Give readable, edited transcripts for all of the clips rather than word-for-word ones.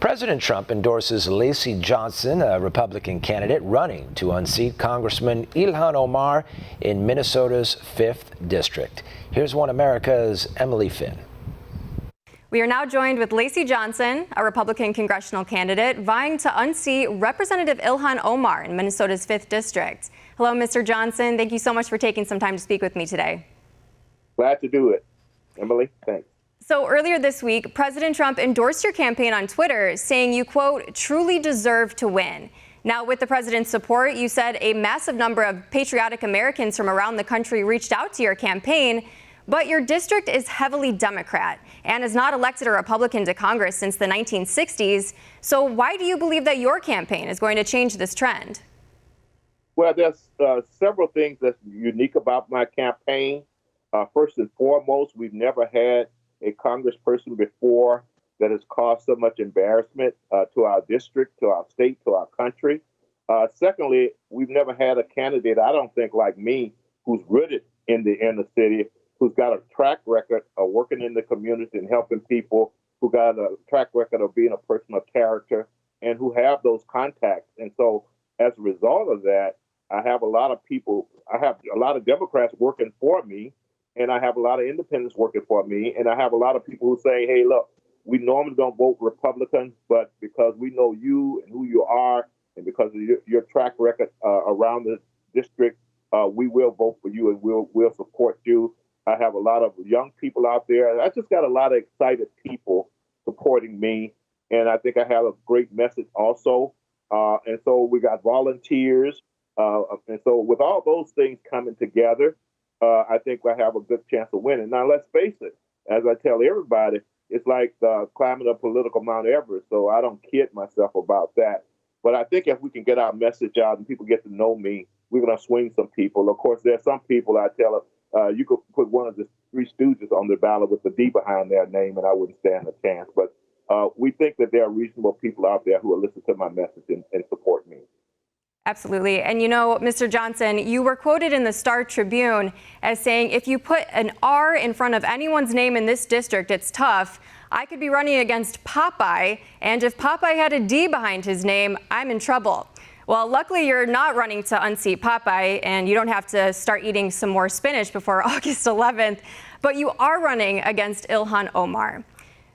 President Trump endorses Lacy Johnson, a Republican candidate running to unseat Congressman Ilhan Omar in Minnesota's 5th District. Here's One America's Emily Finn. We are now joined with Lacy Johnson, a Republican congressional candidate vying to unseat Representative Ilhan Omar in Minnesota's 5th District. Hello, Mr. Johnson. Thank you so much for taking some time to speak with me today. Glad to do it, Emily. Thanks. So earlier this week, President Trump endorsed your campaign on Twitter, saying you, quote, truly deserve to win. Now, with the president's support, you said a massive number of patriotic Americans from around the country reached out to your campaign. But your district is heavily Democrat and has not elected a Republican to Congress since the 1960s. So why do you believe that your campaign is going to change this trend? Well, there's several things that's unique about my campaign. First and foremost, we've never had a congressperson before that has caused so much embarrassment to our district, to our state, to our country. Secondly, we've never had a candidate, I don't think, like me, who's rooted in the inner city, who's got a track record of working in the community and helping people, who got a track record of being a person of character, and who have those contacts. And so as a result of that, I have a lot of people, I have a lot of Democrats working for me, and I have a lot of independents working for me, and I have a lot of people who say, hey, look, we normally don't vote Republican, but because we know you and who you are, and because of your track record around the district, we will vote for you and we'll support you. I have a lot of young people out there. I just got a lot of excited people supporting me, and I think I have a great message also. And so we got volunteers. And so with all those things coming together, I think I have a good chance of winning. Now, let's face it, as I tell everybody, it's like climbing a political Mount Everest, so I don't kid myself about that. But I think if we can get our message out and people get to know me, we're going to swing some people. Of course, there are some people I tell them, you could put one of the Three Stooges on the ballot with the D behind their name, and I wouldn't stand a chance. But we think that there are reasonable people out there who will listen to my message and support me. Absolutely. And you know, Mr. Johnson, you were quoted in the Star Tribune as saying, if you put an R in front of anyone's name in this district, it's tough. I could be running against Popeye, and if Popeye had a D behind his name, I'm in trouble. Well, luckily, you're not running to unseat Popeye, and you don't have to start eating some more spinach before August 11th, but you are running against Ilhan Omar.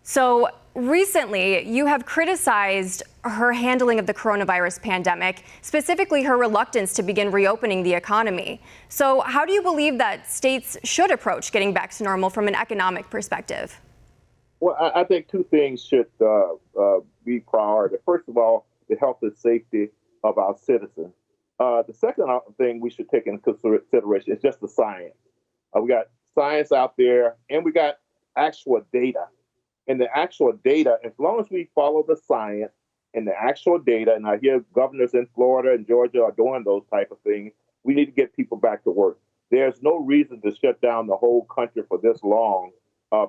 So recently, you have criticized her handling of the coronavirus pandemic, specifically her reluctance to begin reopening the economy. So how do you believe that states should approach getting back to normal from an economic perspective? Well, I think two things should be priority. First of all, the health and safety of our citizens. The second thing we should take into consideration is just the science. We got science out there, and we got actual data. And the actual data, as long as we follow the science and the actual data, and I hear governors in Florida and Georgia are doing those type of things, we need to get people back to work. There's no reason to shut down the whole country for this long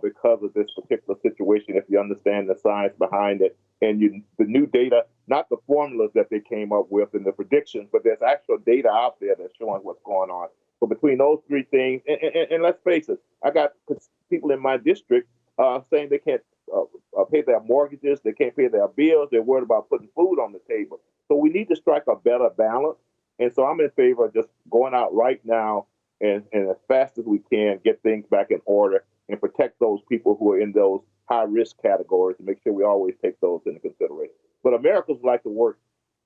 because of this particular situation, if you understand the science behind it. And the new data, not the formulas that they came up with and the predictions, but there's actual data out there that's showing what's going on. So between those three things, and let's face it, I got people in my district saying they can't pay their mortgages, they can't pay their bills, they're worried about putting food on the table. So we need to strike a better balance. And so I'm in favor of just going out right now and as fast as we can, get things back in order and protect those people who are in those high-risk categories and make sure we always take those into consideration. But Americans like to work,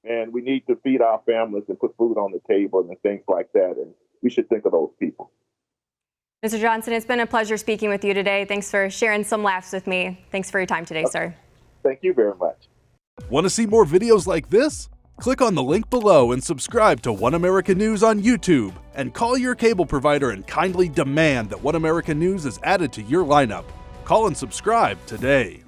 and we need to feed our families and put food on the table and things like that, and we should think of those people. Mr. Johnson, it's been a pleasure speaking with you today. Thanks for sharing some laughs with me. Thanks for your time today, sir. Thank you very much. Want to see more videos like this? Click on the link below and subscribe to One America News on YouTube, and call your cable provider and kindly demand that One America News is added to your lineup. Call and subscribe today.